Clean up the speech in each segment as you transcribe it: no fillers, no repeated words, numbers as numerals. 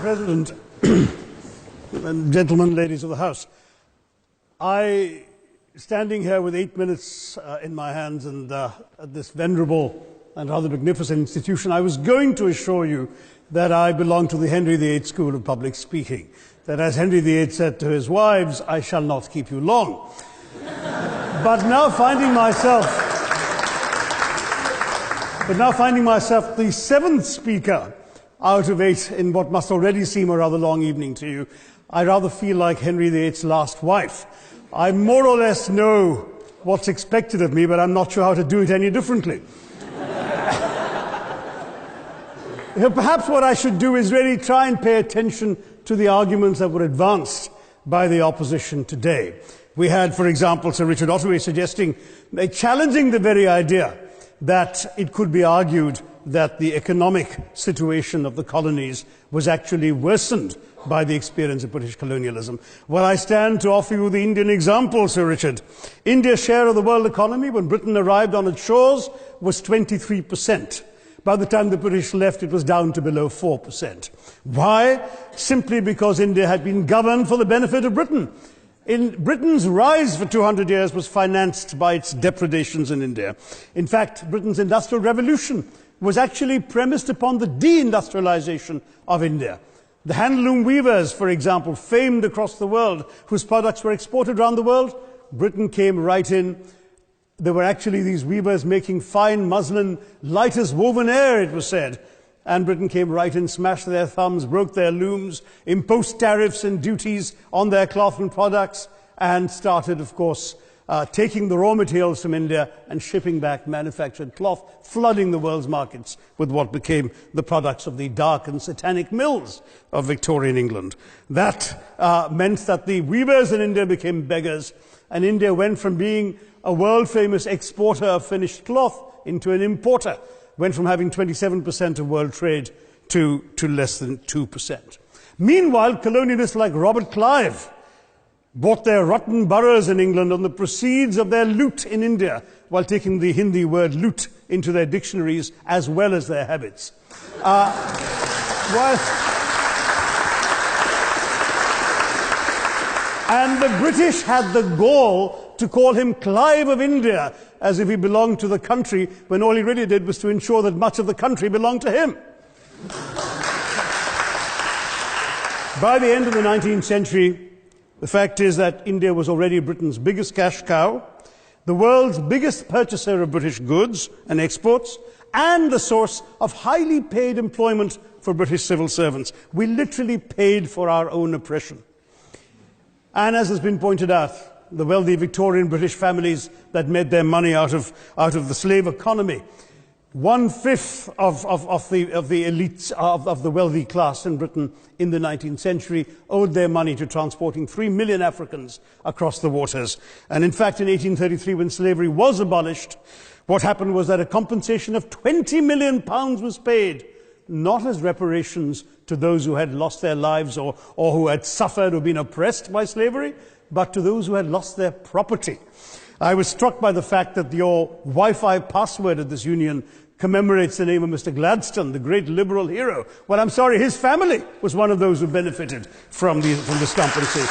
President, and gentlemen, ladies of the House, standing here with 8 minutes in my hands and at this venerable and rather magnificent institution, I was going to assure you that I belong to the Henry VIII School of Public Speaking, that as Henry VIII said to his wives, I shall not keep you long. But now finding myself the seventh speaker out of 8 in what must already seem a rather long evening to you, I rather feel like Henry VIII's last wife. I more or less know what's expected of me, but I'm not sure how to do it any differently. Perhaps what I should do is really try and pay attention to the arguments that were advanced by the opposition today. We had, for example, Sir Richard Otway suggesting, challenging the very idea that it could be argued that the economic situation of the colonies was actually worsened by the experience of British colonialism. Well, I stand to offer you the Indian example, Sir Richard. India's share of the world economy when Britain arrived on its shores was 23%. By the time the British left, it was down to below 4%. Why? Simply because India had been governed for the benefit of Britain. Britain's rise for 200 years was financed by its depredations in India. In fact, Britain's industrial revolution was actually premised upon the deindustrialization of India. The handloom weavers, for example, famed across the world, whose products were exported around the world, Britain came right in. There were actually these weavers making fine muslin, light as woven air, it was said. And Britain came right in, smashed their thumbs, broke their looms, imposed tariffs and duties on their cloth and products, and started, of course, taking the raw materials from India and shipping back manufactured cloth, flooding the world's markets with what became the products of the dark and satanic mills of Victorian England. That meant that the weavers in India became beggars, and India went from being a world-famous exporter of finished cloth into an importer, went from having 27% of world trade to less than 2%. Meanwhile, colonialists like Robert Clive bought their rotten boroughs in England on the proceeds of their loot in India, while taking the Hindi word loot into their dictionaries as well as their habits. And the British had the gall to call him Clive of India, as if he belonged to the country, when all he really did was to ensure that much of the country belonged to him. By the end of the 19th century, the fact is that India was already Britain's biggest cash cow, the world's biggest purchaser of British goods and exports, and the source of highly paid employment for British civil servants. We literally paid for our own oppression. And as has been pointed out, the wealthy Victorian British families that made their money out of the slave economy, 1/5 of the elites of the wealthy class in Britain in the 19th century owed their money to transporting 3 million Africans across the waters. And in fact, in 1833, when slavery was abolished, what happened was that a compensation of £20 million was paid, not as reparations to those who had lost their lives or who had suffered or been oppressed by slavery, but to those who had lost their property. I was struck by the fact that your Wi-Fi password at this union commemorates the name of Mr. Gladstone, the great liberal hero. Well, I'm sorry, his family was one of those who benefited from this compensation.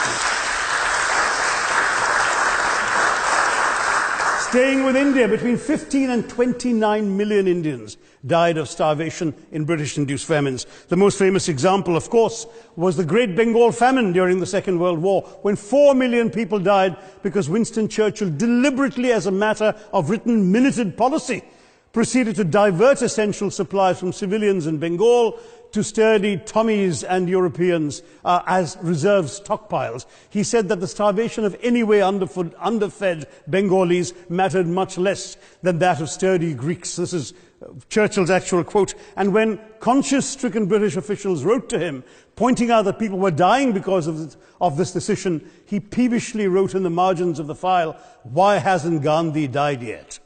Staying with India, between 15 and 29 million Indians died of starvation in British-induced famines. The most famous example, of course, was the Great Bengal Famine during the Second World War, when 4 million people died because Winston Churchill, deliberately as a matter of written minuted policy, proceeded to divert essential supplies from civilians in Bengal to sturdy Tommies and Europeans as reserve stockpiles. He said that the starvation of anyway underfed Bengalis mattered much less than that of sturdy Greeks. This is Churchill's actual quote. And when conscience-stricken British officials wrote to him, pointing out that people were dying because of this decision, he peevishly wrote in the margins of the file, "Why hasn't Gandhi died yet?"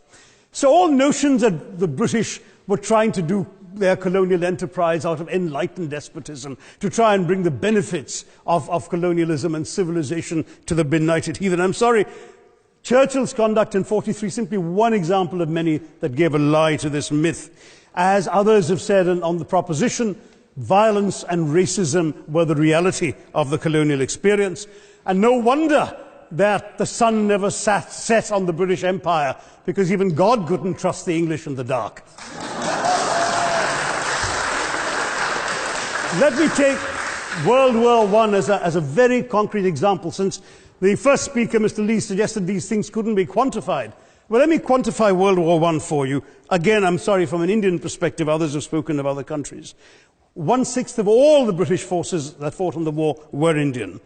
So all notions that the British were trying to do their colonial enterprise out of enlightened despotism, to try and bring the benefits of colonialism and civilization to the benighted heathen. I'm sorry, Churchill's conduct in 43 is simply one example of many that gave a lie to this myth. As others have said on the proposition, Violence and racism were the reality of the colonial experience. And no wonder that the sun never set on the British Empire, because even God couldn't trust the English in the dark. Let me take World War I as a very concrete example, since the first speaker, Mr. Lee, suggested these things couldn't be quantified. Well, let me quantify World War I for you. Again, I'm sorry, from an Indian perspective, others have spoken of other countries. 1/6 of all the British forces that fought in the war were Indian.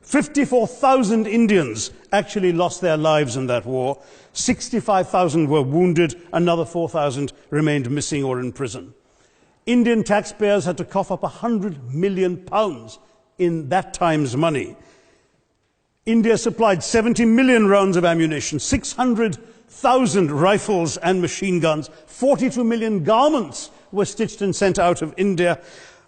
54,000 Indians actually lost their lives in that war. 65,000 were wounded. Another 4,000 remained missing or in prison. Indian taxpayers had to cough up £100 million in that time's money. India supplied 70 million rounds of ammunition, 600,000 rifles and machine guns, 42 million garments were stitched and sent out of India,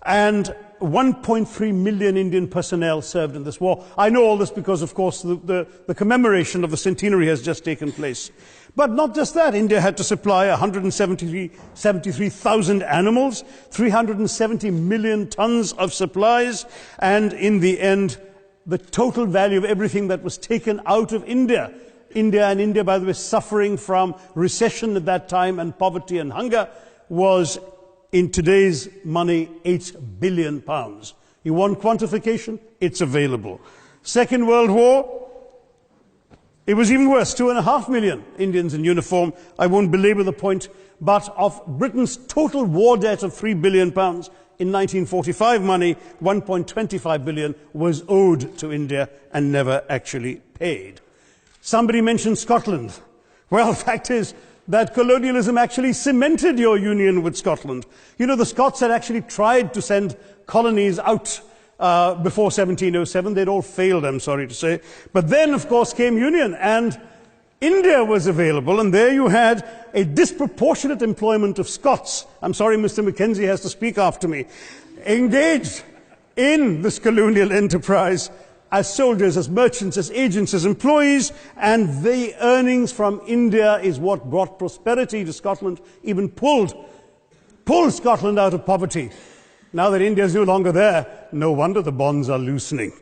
and 1.3 million Indian personnel served in this war. I know all this because, of course, the commemoration of the centenary has just taken place. But not just that. India had to supply 173,000 animals, 370 million tons of supplies, and in the end, the total value of everything that was taken out of India. India, by the way, suffering from recession at that time and poverty and hunger, was, in today's money, £8 billion. You want quantification? It's available. Second World War, it was even worse, 2.5 million Indians in uniform. I won't belabor the point, but of Britain's total war debt of £3 billion, in 1945 money, 1.25 billion was owed to India and never actually paid. Somebody mentioned Scotland. Well, the fact is that colonialism actually cemented your union with Scotland. You know, the Scots had actually tried to send colonies out before 1707. They'd all failed, I'm sorry to say. But then, of course, came union, and India was available, and there you had a disproportionate employment of Scots. I'm sorry, Mr. Mackenzie has to speak after me. Engaged in this colonial enterprise as soldiers, as merchants, as agents, as employees, and the earnings from India is what brought prosperity to Scotland, even pulled Scotland out of poverty. Now that India is no longer there, no wonder the bonds are loosening.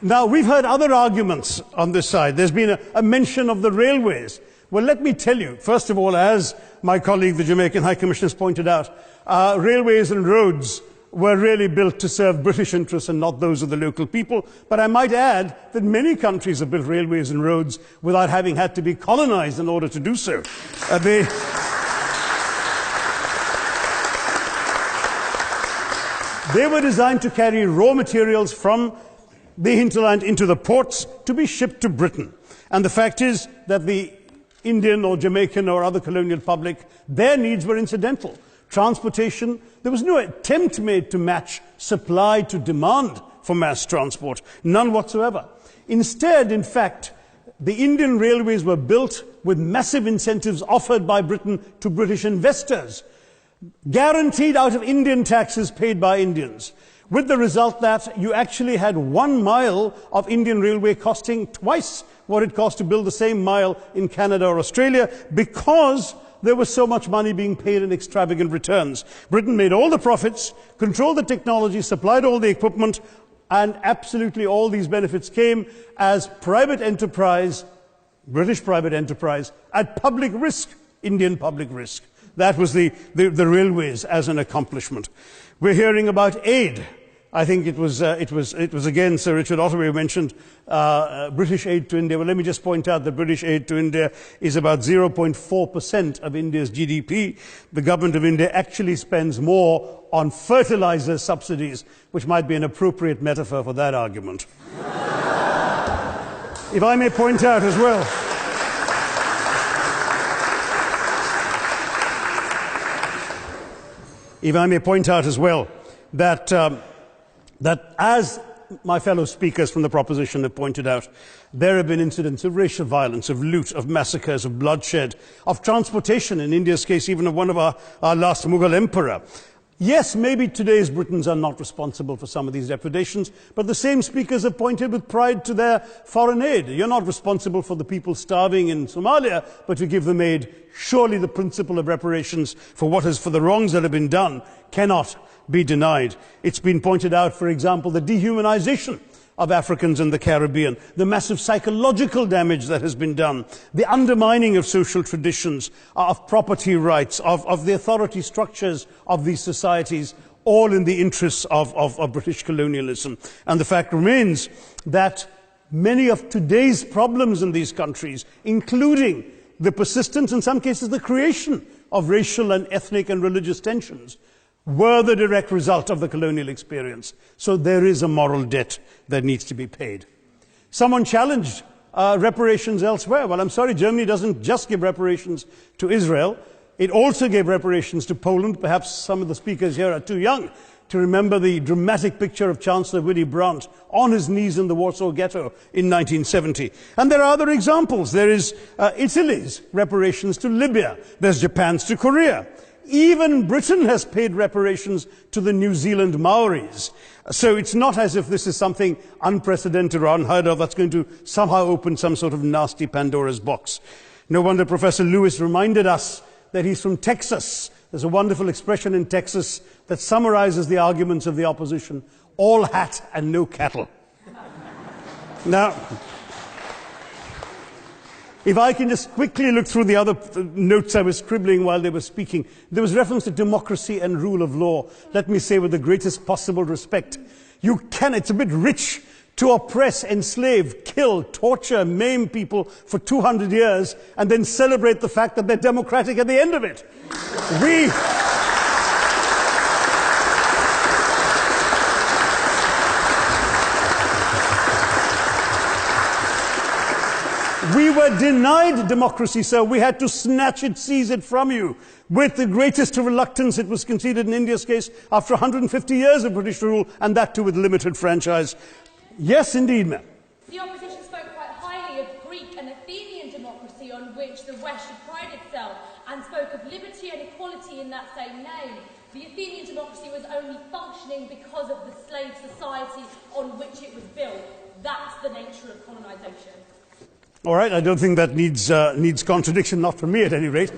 Now, we've heard other arguments on this side. There's been a mention of the railways. Well, let me tell you, first of all, as my colleague, the Jamaican High Commissioner, has pointed out, railways and roads were really built to serve British interests and not those of the local people. But I might add that many countries have built railways and roads without having had to be colonized in order to do so. They were designed to carry raw materials from the hinterland into the ports to be shipped to Britain. And the fact is that the Indian or Jamaican or other colonial public, their needs were incidental. Transportation, there was no attempt made to match supply to demand for mass transport, none whatsoever. Instead, in fact, the Indian railways were built with massive incentives offered by Britain to British investors, guaranteed out of Indian taxes paid by Indians, with the result that you actually had 1 mile of Indian railway costing twice what it cost to build the same mile in Canada or Australia, because there was so much money being paid in extravagant returns. Britain made all the profits, controlled the technology, supplied all the equipment, and absolutely all these benefits came as private enterprise, British private enterprise, at public risk, Indian public risk. That was the railways as an accomplishment. We're hearing about aid. I think it was again Sir Richard Ottaway who mentioned British aid to India. Well, let me just point out that British aid to India is about 0.4% of India's GDP. The government of India actually spends more on fertilizer subsidies, which might be an appropriate metaphor for that argument. If I may point out as well, that as my fellow speakers from the proposition have pointed out, there have been incidents of racial violence, of loot, of massacres, of bloodshed, of transportation, in India's case even of one of our last Mughal emperor. Yes, maybe today's Britons are not responsible for some of these depredations, but the same speakers have pointed with pride to their foreign aid. You're not responsible for the people starving in Somalia, but you give them aid. Surely the principle of reparations for the wrongs that have been done cannot be denied. It's been pointed out, for example, the dehumanization of Africans in the Caribbean, the massive psychological damage that has been done, the undermining of social traditions, of property rights, of the authority structures of these societies, all in the interests of British colonialism. And the fact remains that many of today's problems in these countries, including the persistence, in some cases the creation of racial and ethnic and religious tensions, were the direct result of the colonial experience. So there is a moral debt that needs to be paid. Someone challenged reparations elsewhere. Well, I'm sorry, Germany doesn't just give reparations to Israel. It also gave reparations to Poland. Perhaps some of the speakers here are too young to remember the dramatic picture of Chancellor Willy Brandt on his knees in the Warsaw Ghetto in 1970. And there are other examples. There is Italy's reparations to Libya. There's Japan's to Korea. Even Britain has paid reparations to the New Zealand Maoris. So it's not as if this is something unprecedented or unheard of that's going to somehow open some sort of nasty Pandora's box. No wonder Professor Lewis reminded us that he's from Texas. There's a wonderful expression in Texas that summarizes the arguments of the opposition: all hat and no cattle. Now, if I can just quickly look through the other notes I was scribbling while they were speaking. There was reference to democracy and rule of law. Let me say with the greatest possible respect, it's a bit rich to oppress, enslave, kill, torture, maim people for 200 years and then celebrate the fact that they're democratic at the end of it. We were denied democracy, sir. We had to snatch it, seize it from you. With the greatest reluctance, it was conceded in India's case after 150 years of British rule, and that too with limited franchise. Yes, indeed, ma'am. The opposition spoke quite highly of Greek and Athenian democracy on which the West should pride itself, and spoke of liberty and equality in that same name. The Athenian democracy was only functioning because of the slave society on which it was built. That's the nature of colonisation. All right, I don't think that needs contradiction, not from me at any rate.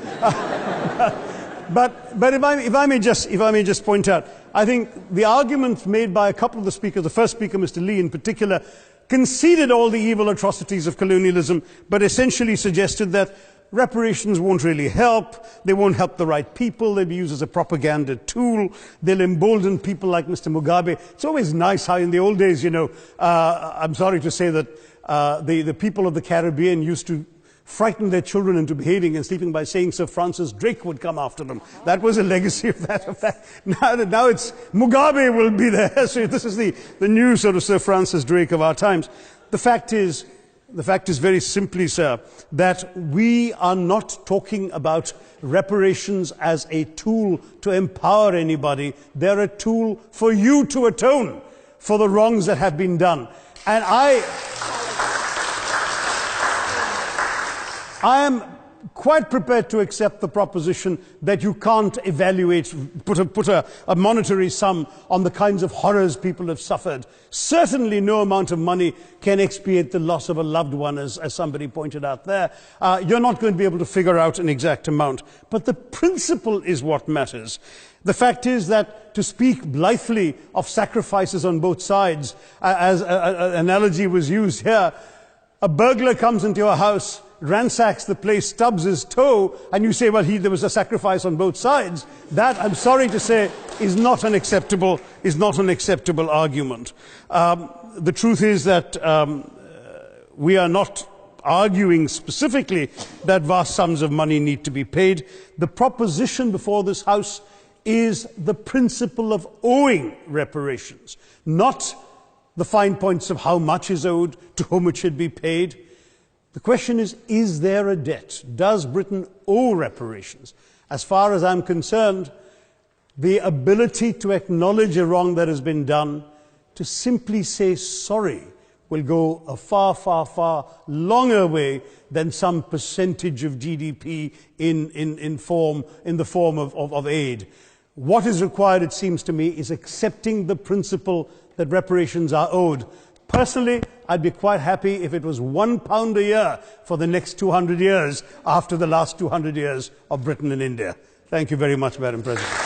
But if I may just point out, I think the argument made by a couple of the speakers, the first speaker, Mr. Lee in particular, conceded all the evil atrocities of colonialism, but essentially suggested that reparations won't really help, they won't help the right people, they'll be used as a propaganda tool, they'll embolden people like Mr. Mugabe. It's always nice how in the old days, I'm sorry to say that the people of the Caribbean used to frighten their children into behaving and sleeping by saying Sir Francis Drake would come after them. That was a legacy of that. Now it's Mugabe will be there. So this is the new sort of Sir Francis Drake of our times. The fact is very simply, sir, that we are not talking about reparations as a tool to empower anybody. They're a tool for you to atone for the wrongs that have been done. And I am quite prepared to accept the proposition that you can't put a monetary sum on the kinds of horrors people have suffered. Certainly no amount of money can expiate the loss of a loved one, as somebody pointed out there. You're not going to be able to figure out an exact amount. But the principle is what matters. The fact is that to speak blithely of sacrifices on both sides, as an analogy was used here, a burglar comes into your house, ransacks the place, stubs his toe, and you say, well, there was a sacrifice on both sides. That, I'm sorry to say, is not an acceptable argument. The truth is that we are not arguing specifically that vast sums of money need to be paid. The proposition before this House is the principle of owing reparations, not the fine points of how much is owed, to whom it should be paid. The question is there a debt? Does Britain owe reparations? As far as I'm concerned, the ability to acknowledge a wrong that has been done, to simply say sorry, will go a far, far, far longer way than some percentage of GDP in the form of aid. What is required, it seems to me, is accepting the principle that reparations are owed. Personally, I'd be quite happy if it was £1 a year for the next 200 years after the last 200 years of Britain and India. Thank you very much, Madam President.